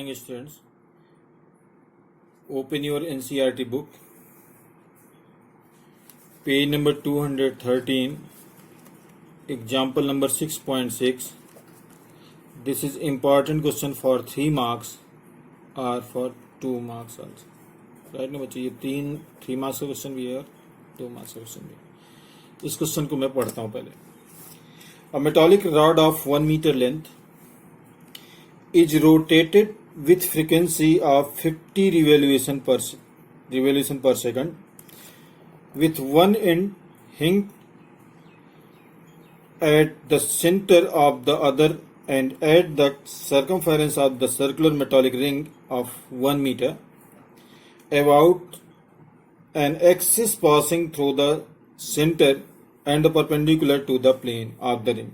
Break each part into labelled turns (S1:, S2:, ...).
S1: morning, students. Open your NCERT book, page number 213, example number 6.6. This is important question for 3 marks or for 2 marks also. Right ना बच्चे, ये 3 marks का question भी है और 2 marks का क्वेश्चन भी है। इस क्वेश्चन को मैं पढ़ता हूँ पहले। A metallic rod of 1 meter length is rotated with frequency of 50 revolution per second, with one end hinged at the center of the other and at the circumference of the circular metallic ring of 1 meter, about an axis passing through the center and perpendicular to the plane of the ring.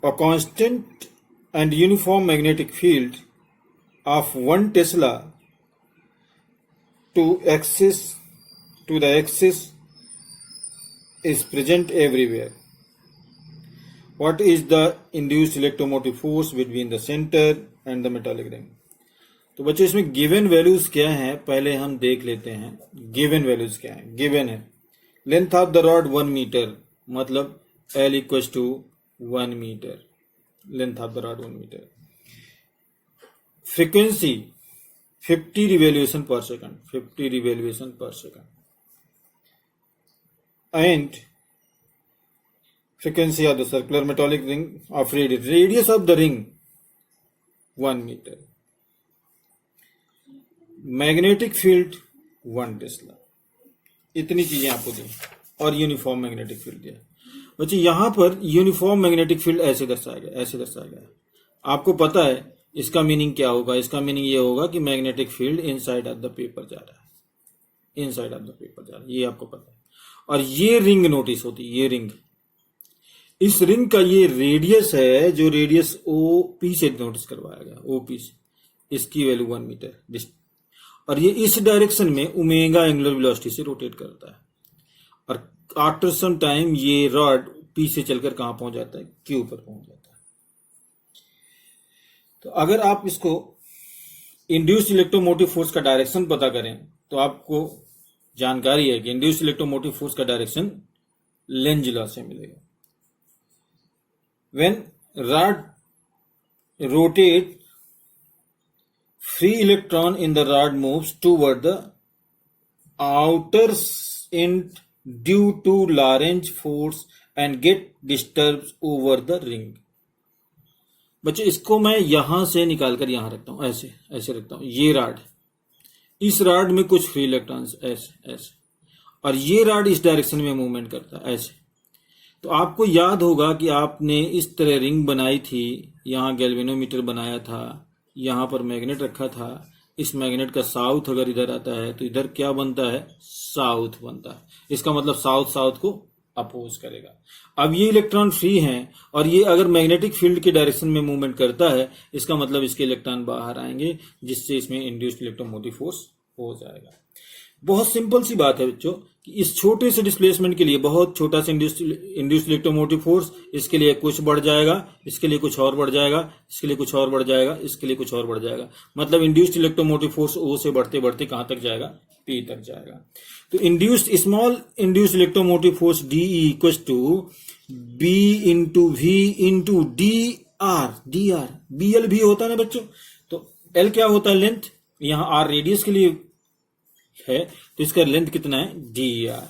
S1: A constant and uniform magnetic field of 1 Tesla to the axis is present everywhere. What is the induced electromotive force between the center and the metallic ring? तो बच्चों इसमें given values क्या हैं पहले हम देख लेते हैं। गिवन वैल्यूज क्या है? गिवन है length of the rod 1 metre, मतलब L equals to 1 metre, length of the rod 1 metre. Frequency 50 revolution per second, 50 revolution per second, and frequency of the circular metallic ring of radius of the ring 1 metre, magnetic field 1 tesla. इतनी चीजें आपको दी और uniform magnetic field दिया। बच्चे यहां पर uniform magnetic field ऐसे दर्शाया गया, ऐसे दर्शाया गया। आपको पता है इसका मीनिंग क्या होगा? इसका मीनिंग ये होगा कि magnetic field inside of the paper जा रहा है, इनसाइड ऑफ द पेपर जा रहा है, ये आपको पता है। और ये रिंग नोटिस होती है, ये रिंग, इस रिंग का ये रेडियस है, जो रेडियस OP से नोटिस करवाया गया, OP से, इसकी वैल्यू 1 मीटर, और ये इस डायरेक्शन में ओमेगा एंगुलर वेलोसिटी से रोटेट करता है। और आफ्टर सम टाइम ये रॉड P से चलकर कहां पहुंच जाता है? Q पर पहुंच जाता है। तो अगर आप इसको इंड्यूस्ड इलेक्ट्रोमोटिव फोर्स का डायरेक्शन पता करें तो आपको जानकारी है कि इंड्यूस्ड इलेक्ट्रोमोटिव फोर्स का डायरेक्शन लेंज लॉ से मिलेगा। When rod rotate, free electron in the rod moves toward the outer end due to Lorentz force and get disturbed over the ring। बच्चे इसको मैं यहां से निकालकर यहां रखता हूं, ऐसे ऐसे रखता हूं। ये रॉड, इस रॉड में कुछ फ्री इलेक्ट्रॉन्स ऐसे ऐसे, और ये रॉड इस डायरेक्शन में मूवमेंट करता है ऐसे। तो आपको याद होगा कि आपने इस तरह रिंग बनाई थी, यहां गैल्वेनोमीटर बनाया था, यहां पर मैग्नेट रखा था। इस मैग्नेट का साउथ अगर इधर आता है तो इधर क्या बनता है? साउथ बनता है। इसका मतलब साउथ साउथ को अपोज करेगा। अब ये इलेक्ट्रॉन फ्री हैं और ये अगर मैग्नेटिक फील्ड के डायरेक्शन में मूवमेंट करता है, इसका मतलब इसके इलेक्ट्रॉन बाहर आएंगे, जिससे इसमें इंड्यूस्ड इलेक्ट्रोमोटिव फोर्स हो जाएगा। बहुत सिंपल सी बात है बच्चों कि इस छोटे से डिस्प्लेसमेंट के लिए बहुत छोटा सा इंड्यूस्ड इलेक्ट्रोमोटिव फोर्स, इसके लिए कुछ बढ़ जाएगा, इसके लिए कुछ और बढ़ जाएगा, इसके लिए कुछ और बढ़ जाएगा, इसके लिए कुछ और बढ़ जाएगा। मतलब इंड्यूस्ड इलेक्ट्रोमोटिव फोर्स O से बढ़ते बढ़ते कहां तक जाएगा? P तक जाएगा। तो small induced electromotive force DE equals to B into V into DR। BL भी होता है ना बच्चों। तो L क्या होता है? लेंथ। यहां R रेडियस के लिए है, तो इसका लेंथ कितना है? DR।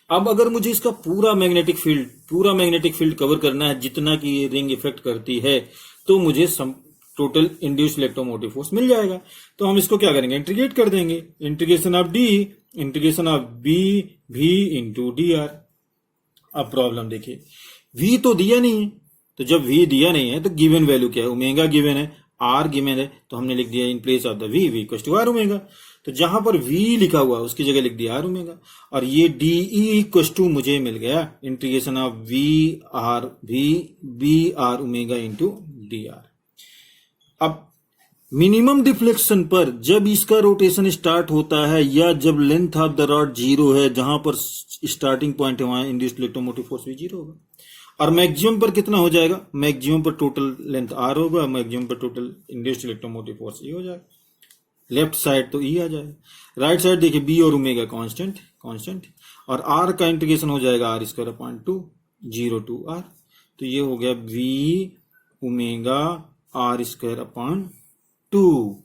S1: अब अगर मुझे इसका पूरा मैग्नेटिक फील्ड कवर करना है, जितना कि ये रिंग इफेक्ट करती है, तो मुझे टोटल इंड्यूस्ड इलेक्ट्रोमोटिव फोर्स मिल जाएगा। तो हम इसको क्या करेंगे? इंटीग्रेट कर देंगे। Integration of D integration of B V into DR। अब प्रॉब्लम देखिए, V तो दिया नहीं है, तो जब V दिया नहीं है तो गिवन वैल्यू क्या है? ओमेगा गिवन है, R गिवन है, तो हमने लिख दिया in place of the V equal to R omega. तो जहां पर V लिखा हुआ उसकी जगह लिख दिया R ओमेगा, और ये DE इक्वल टू मुझे मिल गया integration of V R omega into DR। अब मिनिमम डिफ्लेक्शन पर जब इसका रोटेशन स्टार्ट होता है, या जब लेंथ ऑफ द रॉड 0 है, जहां पर स्टार्टिंग पॉइंट है, वहां इंड्यूस्ड इलेक्ट्रोमोटिव फोर्स भी 0 होगा। और मैक्सिमम पर कितना हो जाएगा, मैक्सिमम पर टोटल लेंथ आर होगा, मैक्सिमम पर total induced electromotive force E हो जाएगा। लेफ्ट साइड तो ई आ जाएगा, राइट साइड देखिए बी और ओमेगा कांस्टेंट कांस्टेंट, और आर का इंटीग्रेशन हो जाएगा R square upon 2 0 to R, तो ये हो गया V omega R square upon 2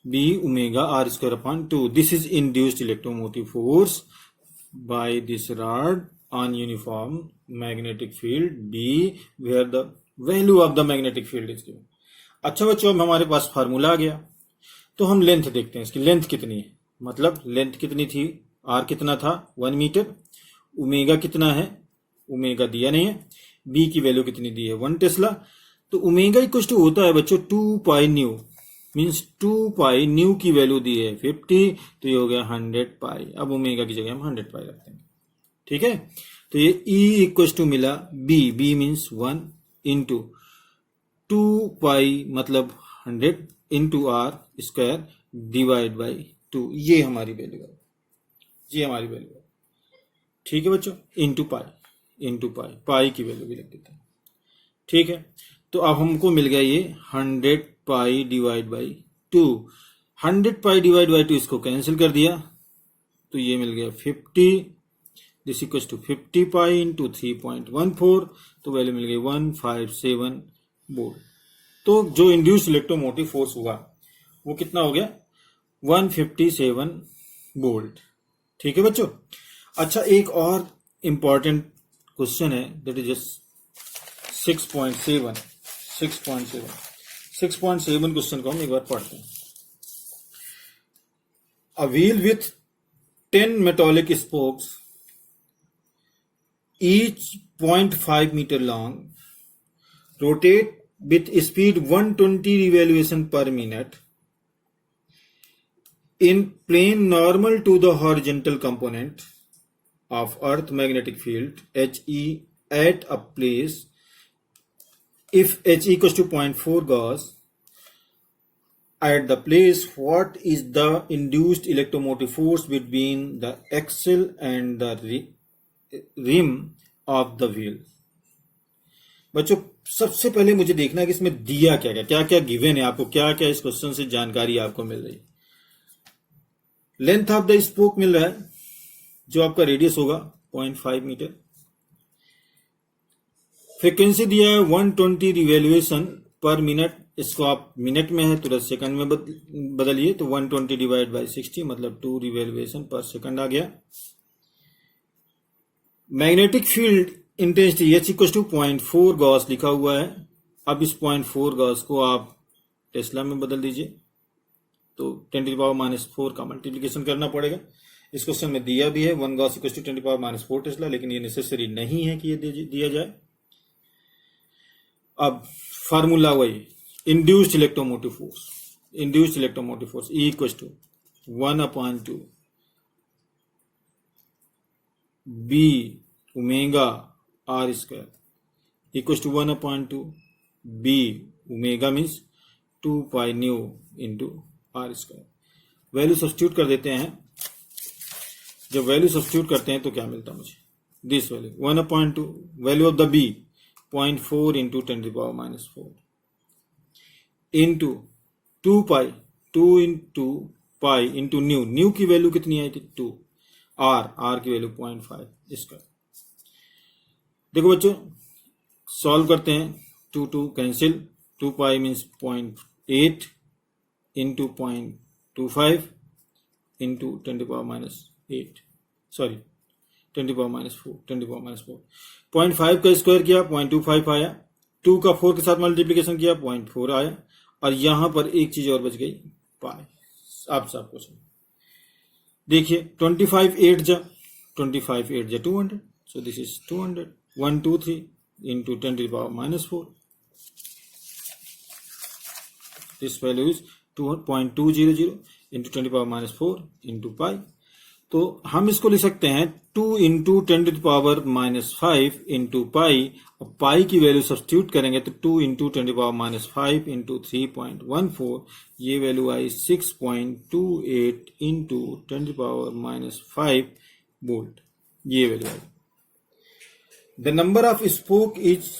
S1: B omega R square upon 2। This is induced electromotive force by this rod on uniform magnetic field B where the value of the magnetic field is given. अच्छा बच्चों, अब हमारे पास formula आ गया, तो हम length देखते हैं, इसकी लेंथ कितनी है, मतलब लेंथ कितनी थी, आर कितना था 1 मीटर, ओमेगा कितना है, ओमेगा दिया नहीं है, बी की वैल्यू कितनी दी है 1 टेस्ला, तो ओमेगा इक्वल टू होता है बच्चों 2 pi new, means 2 pi new की वैल्यू दी है 50, तो ये हो गया 100 पाई। अब ओमेगा की जगह हम 100 पाई रखते हैं, ठीक है। तो ये E इक्वल टू मिला बी मीन्स 1 इंटू 2 पाई मतलब 100 into R square divide by 2, ये हमारी वैल्यू है, ये हमारी वैल्यू है, ठीक है बच्चों, इंटू पाई पाई की वैल्यू भी लिख देते हैं, ठीक है। तो अब हमको मिल गया ये 100 pi divide by 2, 100 pi divide by 2 इसको कैंसिल कर दिया, तो ये मिल गया 50, this equal to 50 pi into 3.14, तो वैल्यू मिल गई 157 वोल्ट। तो जो इंड्यूस्ड इलेक्ट्रोमोटिव फोर्स हुआ वो कितना हो गया 157 वोल्ट, ठीक है बच्चों। अच्छा, एक और इंपॉर्टेंट क्वेश्चन है, दैट इज जस्ट 6.7 क्वेश्चन को हम एक बार पढ़ते हैं। A wheel with 10 metallic spokes, each 0.5 meter long, rotate with speed 120 revolution per minute in plane normal to the horizontal component of Earth magnetic field HE at a place if H equals to 0.4 Gauss. At the place, what is the induced electromotive force between the axle and the rim of the wheel? बच्चों, सबसे पहले मुझे देखना है कि इसमें दिया क्या क्या गिवन है आपको, क्या क्या इस क्वेश्चन से जानकारी आपको मिल रही है। लेंथ ऑफ द स्पोक मिल रहा है, जो आपका रेडियस होगा 0.5 मीटर, फ्रीक्वेंसी दिया है 120 रिवॉल्यूशन पर मिनट, इसको आप मिनट में है तो 10 सेकंड में बदलिए, तो 120 डिवाइड बाई 60 मतलब 2 रिवॉल्यूशन पर सेकंड आ गया। Magnetic field intensity H equal to 0.4 gauss लिखा हुआ है। अब इस 0.4 गॉस को आप टेस्ला में बदल दीजिए, तो 10⁻⁻⁴ का मल्टीप्लिकेशन करना पड़ेगा। इस क्वेश्चन में दिया भी है 1 गॉस इक्वल टू 10⁻⁴ टेस्ला, लेकिन ये नेसेसरी नहीं है कि ये दिया जाए। अब फार्मूला वही, induced electromotive force E equal to 1/2 B omega R square equal to 1/2 B omega means 2 pi nu into R square. Value substitute कर देते हैं, जब वैल्यू सब्स्टिट्यूट करते हैं तो क्या मिलता है मुझे, this value 1/2 value of the B 0.4 into 10⁻⁴ into 2 into pi into new की वैल्यू कितनी आई थी 2, आर की वैल्यू 0.5 इसका। देखो बच्चों, सॉल्व करते हैं, 2 कैंसिल, 2 पाई मीन्स 0.8 इंटू 0.25 इंटू 10⁻⁸ सॉरी 10⁻⁴ 0.5 का स्क्वायर किया 0.25 आया, 2 का 4 के साथ मल्टीप्लीकेशन किया 0.4 आया, और यहां पर एक चीज और बच गई पाई। आप सब कुछ देखिए, 25 8 जा 200, so this is 200, 123 into 10⁻⁴, this value is 2.200 into 10⁻⁴ into pi. तो हम इसको लिख सकते हैं 2 इंटू 10⁻⁵ इंटू पाई। अब पाई की वैल्यू सब्स्टिट्यूट करेंगे तो 2 इंटू 10⁻⁵ इंटू 3.14, ये वैल्यू आई 6.28 इंटू 10⁻⁵ वोल्ट। ये वैल्यू आएगी। The number of spoke is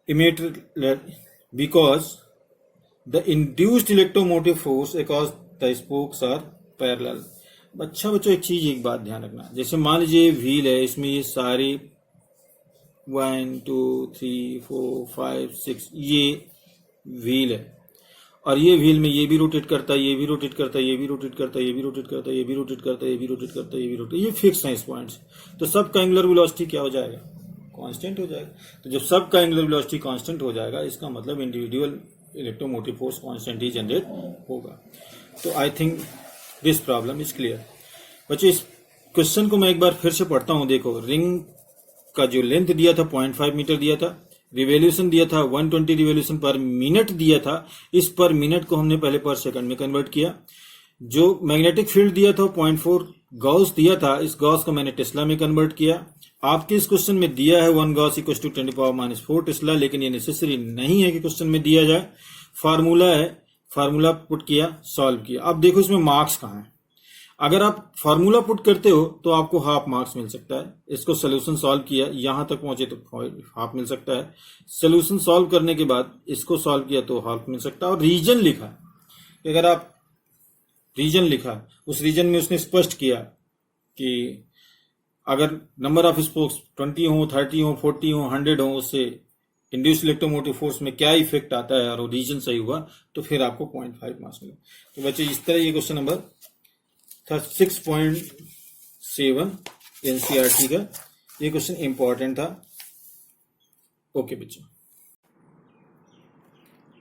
S1: immaterial because the induced electromotive force across the spokes are parallel. अच्छा बच्चों, एक बात ध्यान रखना, जैसे मान लीजिए व्हील है, इसमें ये सारी 1 2 3 4 5 6 ये व्हील है, और ये व्हील में ये भी रोटेट करता है, ये भी रोटेट करता है, ये भी रोटेट करता है, ये भी रोटेट करता है, ये भी रोटेट करता है, ये भी रोटेट करता है, ये भी रोटेट, ये फिक्स है इस पॉइंट्स। तो सब का एंगुलर वेलोसिटी क्या हो जाएगा? कांस्टेंट हो जाएगा। तो जब सब का एंगुलर वेलोसिटी कांस्टेंट हो जाएगा, इसका मतलब इंडिविजुअल इलेक्ट्रोमोटिव फोर्स कांस्टेंट ही जनरेट होगा। तो I think this problem is clear. बच्चों, इस क्वेश्चन को मैं एक बार फिर से पढ़ता हूं। देखो, रिंग का जो लेंथ दिया था 0.5 मीटर दिया था, रिवोल्यूशन दिया था 120 रिवोल्यूशन पर मिनट दिया था। इस पर मिनट को हमने पहले पर सेकंड में कन्वर्ट किया। जो मैग्नेटिक फील्ड दिया था 0.4 गॉस दिया था, इस गॉस को मैंने टेस्ला में कन्वर्ट किया। आपके इस क्वेश्चन में दिया है 1 गॉस इक्वल टू 10⁻⁴ टेस्ला, लेकिन ये नेसेसरी नहीं है कि क्वेश्चन में दिया जाए। फार्मूला है, फार्मूला पुट किया, सॉल्व किया। अब देखो इसमें मार्क्स कहाँ है। अगर आप फार्मूला पुट करते हो तो आपको हाफ मार्क्स मिल सकता है। इसको सोल्यूशन सॉल्व किया, यहां तक पहुंचे तो हाफ मिल सकता है। सोल्यूशन सॉल्व करने के बाद इसको सॉल्व किया तो हाफ मिल सकता है। और रीजन लिखा, अगर आप रीजन लिखा, उस रीजन में उसने स्पष्ट किया कि अगर नंबर ऑफ स्पोक्स 20 हो, 30 हो, 40 हो, 100 हो, उससे इंड्यूस्ड इलेक्ट्रोमोटिव फोर्स में क्या इफेक्ट आता है और रीजन सही हुआ तो फिर आपको 0.5 मार्क्स मिले। तो बच्चे, इस तरह ये क्वेश्चन नंबर 6.7 एनसीईआरटी का ये क्वेश्चन इंपॉर्टेंट था। ओके बच्चों,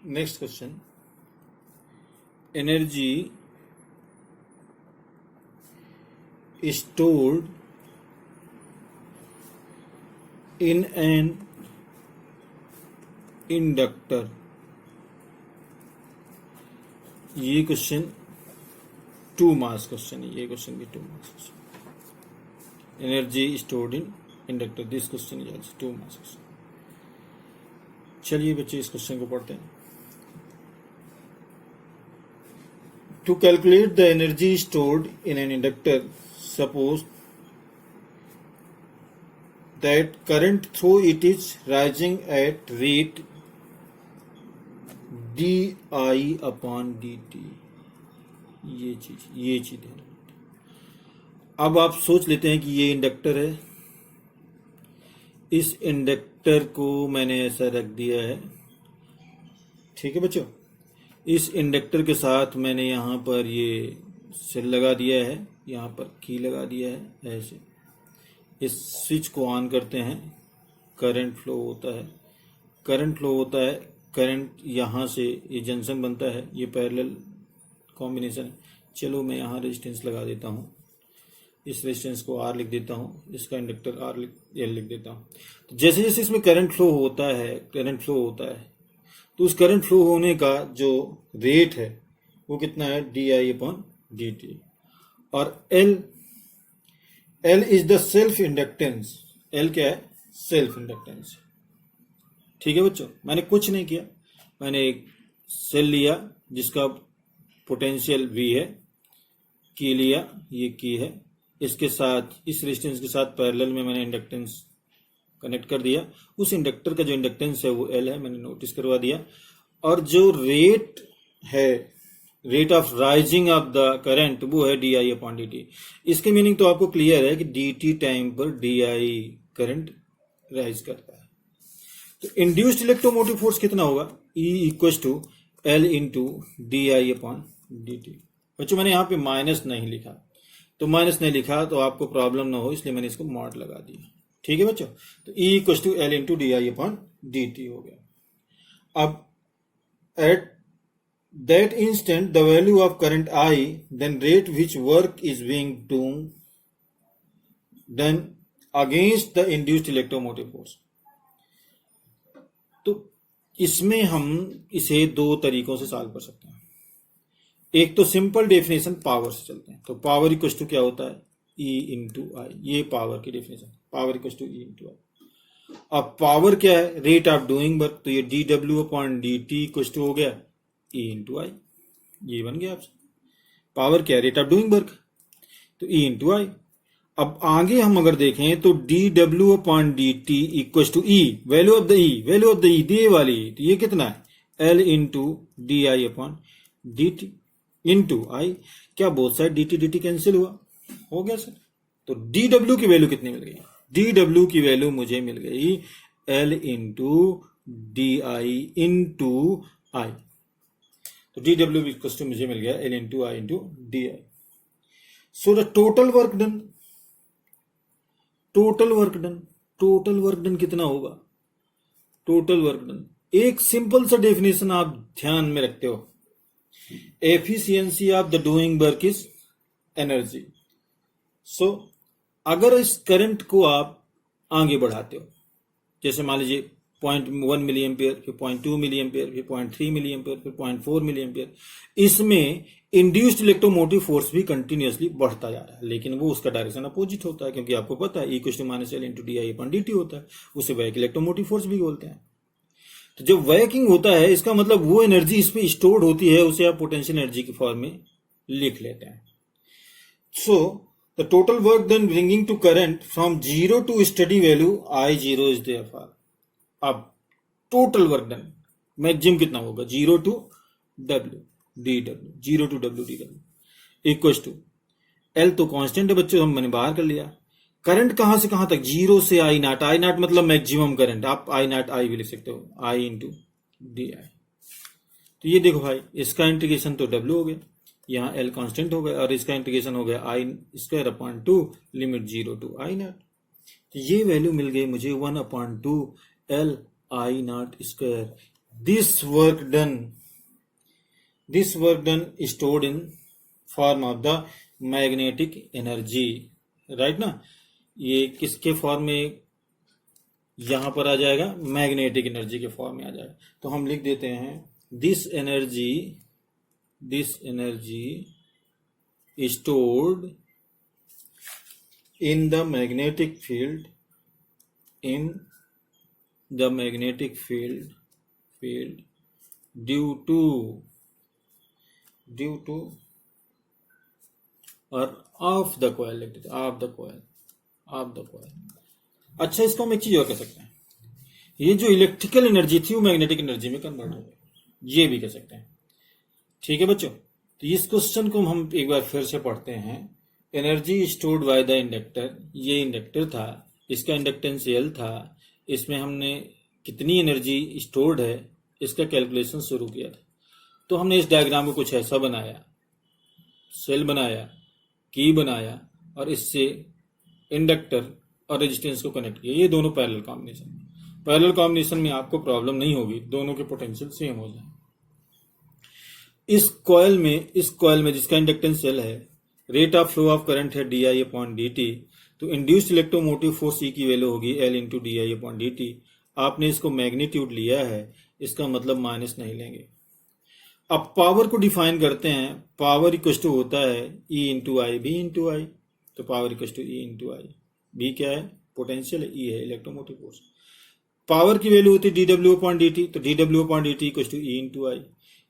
S1: next question, energy stored in an inductor। ये क्वेश्चन 2 मार्क्स क्वेश्चन है। ये क्वेश्चन भी 2 marks question. Energy stored in inductor, this question is also 2 marks question. चलिए बच्चे, इस क्वेश्चन को पढ़ते हैं। To calculate the energy stored in an inductor, suppose that current through it is rising at rate di/dt। ये चीज है। अब आप सोच लेते हैं कि ये इंडक्टर है, इस इंडक्टर को मैंने ऐसा रख दिया है, ठीक है बच्चों। इस इंडक्टर के साथ मैंने यहां पर ये सेल लगा दिया है, यहाँ पर की लगा दिया है ऐसे। इस स्विच को ऑन करते हैं, करंट फ्लो होता है, करंट फ्लो होता है, करंट यहाँ से ये जंक्शन बनता है, ये पैरेलल कॉम्बिनेशन है। चलो मैं यहाँ रेजिस्टेंस लगा देता हूँ, इस रेजिस्टेंस को R लिख देता हूँ, इसका इंडक्टर L लिख देता हूँ। तो जैसे जैसे इसमें करंट फ्लो होता है, तो उस करंट फ्लो होने का जो रेट है वो कितना है, di/dt। और L is the self inductance. L क्या है, सेल्फ इंडक्टेंस। ठीक है बच्चों, मैंने कुछ नहीं किया, मैंने एक सेल लिया जिसका पोटेंशियल V है, की लिया, ये की है, इसके साथ इस रेजिस्टेंस के साथ पैरेलल में मैंने इंडक्टेंस कनेक्ट कर दिया। उस इंडक्टर का जो इंडक्टेंस है वो L है, मैंने नोटिस करवा दिया। और जो रेट है, rate of rising of the current, वो है di/dt। इसके मीनिंग तो आपको क्लियर है कि dt टाइम पर di करंट राइज करता है। तो इंड्यूस्ड इलेक्ट्रोमोटिव फोर्स कितना होगा, E equal to L into di/dt। बच्चों मैंने यहाँ पे माइनस नहीं लिखा, तो माइनस नहीं लिखा तो आपको प्रॉब्लम ना हो, इसलिए मैंने इसको मॉड लगा दिया। ठीक है बच्चों, तो E equal to L into di/dt हो गया। अब at that instant the value of current I, then rate which work is being done against the induced electromotive force। तो इसमें हम इसे 2 तरीकों से सॉल्व कर सकते हैं। एक तो सिंपल डेफिनेशन पावर से चलते हैं। तो पावर इक्वल टू क्या होता है, E इंटू आई, ये पावर की definition, power equal to E into I. अब पावर क्या है, रेट ऑफ डूइंग वर्क, तो ये dw/dt इक्वल टू हो गया E इंटू आई, ये बन गया आपसे। पावर क्या है, रेट ऑफ डूइंग वर्क, तो E इंटू आई। अब आगे हम अगर देखें तो D W upon D T equal to E, value of the E, value of the E दी वाली, तो ये कितना है L into D I upon D T into I. क्या both side D T cancel हुआ, हो गया सर। तो डी डब्ल्यू की वैल्यू कितनी मिल गई, डी डब्ल्यू की वैल्यू मुझे मिल गई L into D I into I. तो डी डब्ल्यू इक्वल टू मुझे मिल गया L into I into D I. So the total work done, total work done कितना होगा, टोटल वर्क डन एक सिंपल सा डेफिनेशन आप ध्यान में रखते हो, efficiency of the doing work is energy. So अगर इस करंट को आप आगे बढ़ाते हो, जैसे मान लीजिए 0.1 मिली एम्पियर, फिर 0.2 मिली एम्पियर, फिर 0.3 मिली एम्पियर, फिर 0.4 मिली एम्पियर, इसमें इंड्यूस्ड इलेक्ट्रोमोटिव फोर्स भी कंटिन्यूअसली बढ़ता जा रहा है, लेकिन वो उसका डायरेक्शन अपोजिट होता है, क्योंकि आपको पता है equal to minus L into D I upon D T होता है, उसे वैक इलेक्ट्रोमोटिव फोर्स भी बोलते हैं। तो जब वैकिंग होता है इसका मतलब वो एनर्जी इसमें स्टोर्ड होती है, उसे आप पोटेंशियल एनर्जी की फॉर्म में लिख लेते हैं। So the total work done bringing to current from zero to steady value I zero is therefore. अब टोटल वर्क डन मैक्सिमम कितना होगा, zero to W D W, zero to W D W equal to L तो constant है बच्चों, मैंने बाहर कर लिया। करंट कहां से कहां तक, जीरो से आई नॉट, आई नॉट मतलब मैक्सिमम करंट, आप आई नॉट आई भी लिख सकते हो, आई इंटू डी आई। तो ये देखो भाई, इसका इंटीग्रेशन तो डब्ल्यू हो गया, यहाँ एल कांस्टेंट हो गया, और इसका इंटीग्रेशन हो गया I square upon two limit zero to I naught. तो ये वैल्यू मिल गई मुझे 1 upon two L I naught square. This work done stored in form of the magnetic energy, right ना। ये किसके फॉर्म में यहां पर आ जाएगा, मैग्नेटिक एनर्जी के फॉर्म में आ जाएगा। तो हम लिख देते हैं this energy stored in the magnetic field due to or of the coil, of the coil। अच्छा, इसको हम एक चीज और कह सकते हैं, ये जो इलेक्ट्रिकल एनर्जी थी वो मैग्नेटिक एनर्जी में कन्वर्ट हो गई, ये भी कह सकते हैं। ठीक है बच्चों, तो इस क्वेश्चन को हम एक बार फिर से पढ़ते हैं। Energy stored by the inductor, ये इंडक्टर था, इसका इंडक्टेंस एल था, इसमें हमने कितनी एनर्जी स्टोर्ड है इसका कैलकुलेशन शुरू किया था। तो हमने इस डायग्राम को कुछ ऐसा बनाया, सेल बनाया, की बनाया, और इससे इंडक्टर और रेजिस्टेंस को कनेक्ट किया। ये दोनों पैरेलल कॉम्बिनेशन में आपको प्रॉब्लम नहीं होगी, दोनों के पोटेंशियल सेम हो जाए। इस कॉइल में जिसका इंडक्टेंस एल है, rate of flow of current है D I upon D T, तो इंड्यूस्ड इलेक्ट्रोमोटिव फोर्स ई की वैल्यू होगी L into D I upon D T. आपने इसको मैग्नीट्यूड लिया है, इसका मतलब माइनस नहीं लेंगे। अब पावर को डिफाइन करते हैं, पावर इक्वल टू होता है E into I B into I. तो power equal to E into I, B क्या है, पोटेंशियल है, ई है इलेक्ट्रोमोटिव फोर्स। पावर की वैल्यू होती है D W upon D T, तो D W upon D T equal to E into I.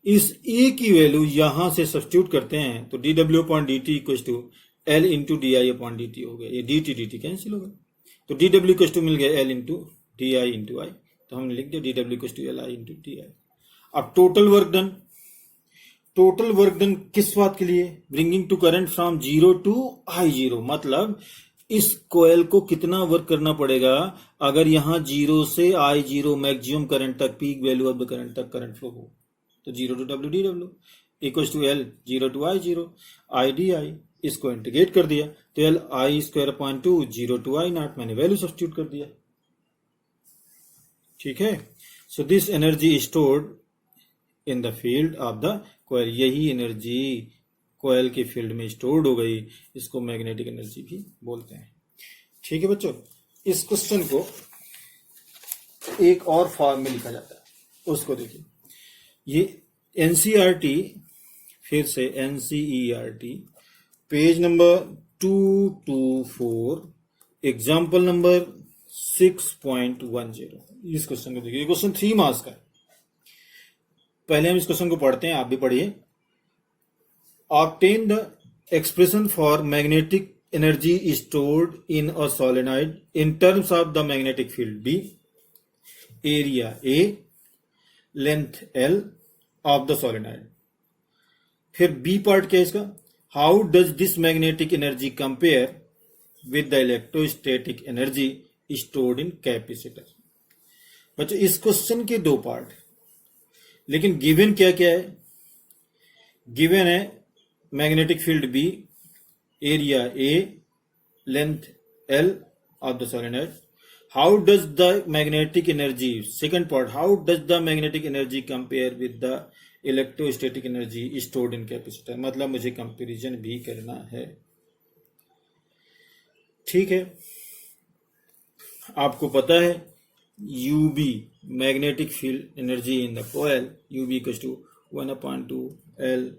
S1: इस ई की वैल्यू यहां से सब्स्टिट्यूट करते हैं, तो D W upon D T equal to L into D I upon D T हो गया, ये डी टी कैंसिल हो गया, तो डी डब्ल्यू इक्वल टू मिल गया L into D I into I. तो हमने लिख दिया D W equal to L I into D I. अब टोटल वर्क डन किस बात के लिए, bringing to current from zero to I zero, मतलब इस कोयल को कितना वर्क करना पड़ेगा अगर यहां जीरो से आई जीरो मैक्सिमम करंट तक, peak value of the current तक करंट फ्लो हो। तो zero to W D W equal to L zero to I zero I D I, इसको इंटीग्रेट कर दिया तो L I square upon two zero to I naught, मैंने value substitute कर दिया। ठीक है, so this energy stored in the field of the coil, यही एनर्जी कोयल के फील्ड में स्टोर्ड हो गई, इसको मैग्नेटिक एनर्जी भी बोलते हैं। ठीक है बच्चों, इस क्वेश्चन को एक और फॉर्म में लिखा जाता है, उसको देखिए। ये एनसीईआरटी, फिर से NCERT page number 224 example number 6.10, इस क्वेश्चन को देखिए। क्वेश्चन 3 मार्क्स का है। पहले हम इस क्वेश्चन को पढ़ते हैं, आप भी पढ़िए। Obtain the expression for magnetic energy is stored in a solenoid in terms of the magnetic field B, area A, length L of the solenoid. फिर बी पार्ट क्या है इसका, how does this magnetic energy compare with the electrostatic energy stored in capacitor. बच्चों इस question के दो part, लेकिन given क्या क्या है, गिवन है magnetic field B, area A, length L of the solenoid. How does the magnetic energy, second part, how does the magnetic energy compare with the electrostatic energy stored in capacitor. मतलब मुझे comparison भी करना है। ठीक है, आपको पता है U B magnetic field energy in the coil, U B equals to 1/2L।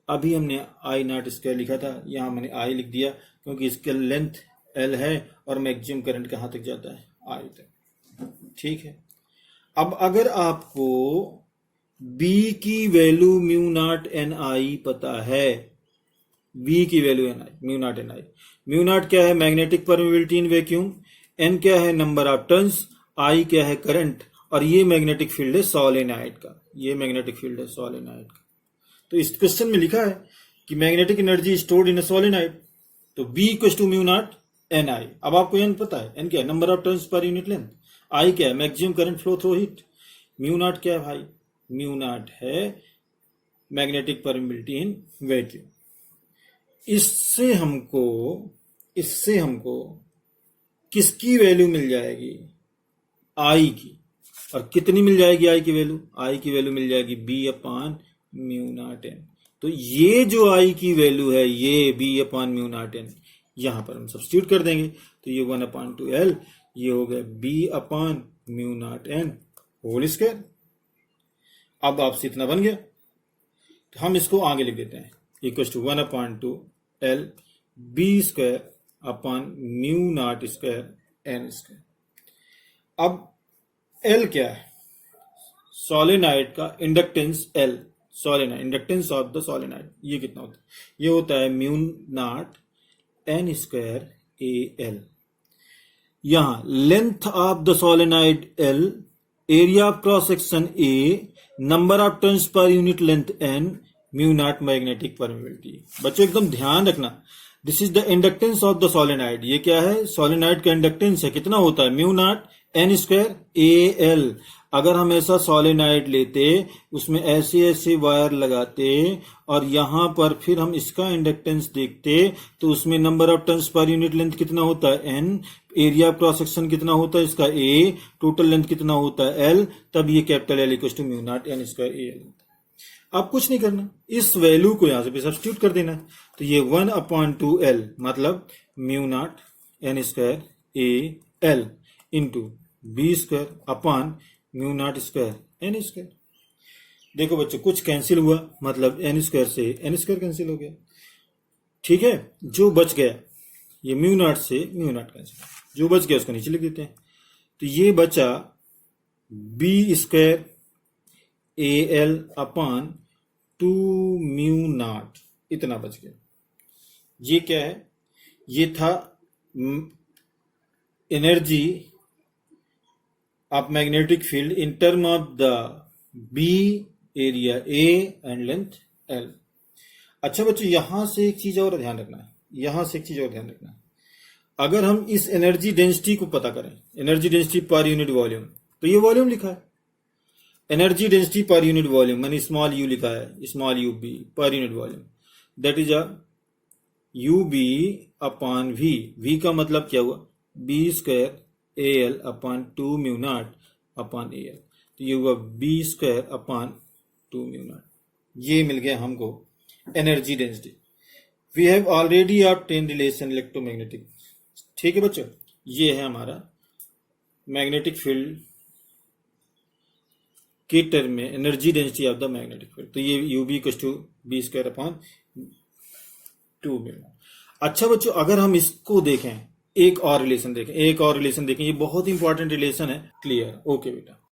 S1: अभी हमने आई नॉट स्क्वायर लिखा था, यहां मैंने आई लिख दिया क्योंकि इसका लेंथ एल है और मैक्सिमम करंट कहां तक जाता है, आई तक। ठीक है, अब अगर आपको बी की value mu naught N I पता है, बी की value N I, mu naught N I, mu naught क्या है magnetic permeability in vacuum, N क्या है नंबर ऑफ टर्न्स, आई क्या है करंट, और ये मैग्नेटिक फील्ड है सोलेनॉइड का, ये मैग्नेटिक फील्ड है सोलेनॉइड का। तो इस क्वेश्चन में लिखा है कि magnetic energy stored in a solenoid, तो B equals to mu naught N I. अब आपको एन पता है, एन क्या है number of turns per unit length, I क्या है maximum current flow through it, mu naught क्या है भाई, म्यू नॉट है मैग्नेटिक परमिबिलिटी इन वैक्यूम। इससे हमको किसकी वैल्यू मिल जाएगी, आई की, और कितनी मिल जाएगी आई की वैल्यू, आई की वैल्यू मिल जाएगी B upon mu naught N. तो ये जो आई की वैल्यू है ये B upon mu naught N, यहां पर हम सब्स्टिट्यूट कर देंगे, तो ये 1/2L, ये हो गया B upon mu naught N whole square. अब आपसे इतना बन गया, तो हम इसको आगे लिख देते हैं, equal to 1/2L B square upon mu naught square N square. अब एल क्या है, सोलेनॉइड का inductance L, solenoid inductance of the solenoid, ये कितना होता है, ये होता है mu naught N square A L. यहां length of the solenoid L, area of cross section A, number of turns per unit length N, mu naught magnetic permeability. बच्चों एकदम ध्यान रखना, this is the inductance of the solenoid, ये क्या है solenoid का inductance है, कितना होता है mu naught N square A L. अगर हम ऐसा सोलेनॉइड लेते, उसमें ऐसे ऐसे वायर लगाते और यहां पर फिर हम इसका इंडक्टेंस देखते, तो उसमें number of turns per unit length कितना होता है एन, एरिया क्रॉस सेक्शन कितना होता है इसका ए, टोटल लेंथ कितना होता है एल, तब ये capital L equal to mu naught N square A L. अब कुछ नहीं करना, इस वैल्यू को यहां से सब्स्टिट्यूट कर देना है, तो ये 1/2L मतलब mu naught N square A L into B square upon mu naught square N square. देखो बच्चों कुछ कैंसिल हुआ, मतलब एन स्क्वायर से एन स्क्वायर कैंसिल हो गया। ठीक है, जो बच गया ये म्यू नॉट से म्यू नॉट कैंसिल, जो बच गया उसको नीचे लिख देते हैं, तो ये बचा B square A L upon 2 mu naught, इतना बच गया। ये क्या है, ये था energy of magnetic field in term of the B, area A and length L. अच्छा बच्चों यहां से एक चीज और ध्यान रखना है, यहां से एक चीज और ध्यान रखना है, अगर हम इस एनर्जी डेंसिटी को पता करें, energy density per unit volume, तो ये वॉल्यूम लिखा है, energy density per unit volume मैंने स्मॉल यू लिखा है, small U B per unit volume, that is a U B upon V, V का मतलब क्या हुआ B square A L upon 2 mu naught upon A L, तो ये हुआ B square upon 2 mu naught. ये मिल गया हमको energy density. We have already obtain relation electromagnetic. ठीक है बच्चों, ये है हमारा मैग्नेटिक फील्ड के टर्म में energy density of the magnetic field, तो ये U B equals to B square upon 2 mu naught. अच्छा बच्चों अगर हम इसको देखें, एक और रिलेशन देखें, ये बहुत इंपॉर्टेंट रिलेशन है, क्लियर, ओके बेटा।